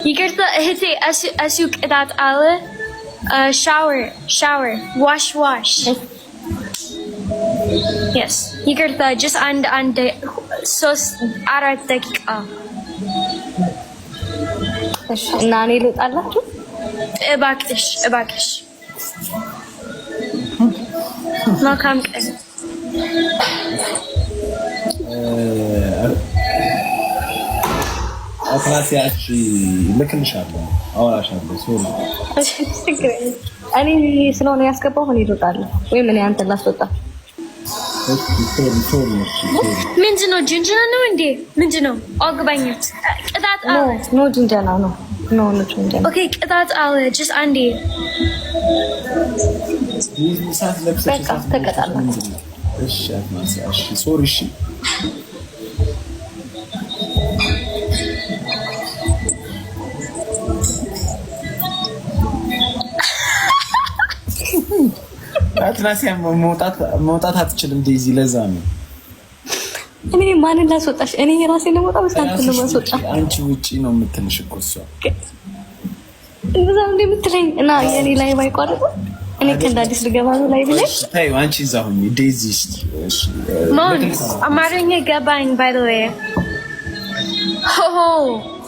ይቅርታ እህቴ እሱ ቅጣት አለ ሻወር ዋሽ yes ይቅርታ just አንድ 3-4 ደቂቃ እሺ እና እኔ ልውጣላችሁ እባክሽ መልካም ቀን አትናሲያች ልክልሻለሁ አወራሻለሁ ሶሪ እኔ ስለሆነ ያስገባው እኔ ልውጣለሁ ወይም እኔ አንተን ላስወጣ ምንድነው ጅንጀና ነው እንዴ ምንድነው አልገባኝም ቅጣት አለ ኖ ጅንጀና ነው ኖ ጅንጀና ኦኬ ቅጣት አለ just አንዴ በቃ ተቀጣላ እሺ አትናሲያች ሶሪ እሺ አትናሲያ መውጣት አትችልም ዴዚ ለዛ ነው እኔ ማንን ላስወጣሽ እኔ ራሴ ለመውጣት በሳንት ነው ማስወጣ አንቺ ውጪ ነው የምትልሽ እኮ እሷ እንደዛ እንደምትለኝ እና የኔ ላይ ባይቋረጥ እኔ ከእንዳዲስ ልገባ ነው ላይ ብለሽ ታይ አንቺ ዛሁኝ ዴዚ ሞን አማርኛ ገባኝ by the way ሆ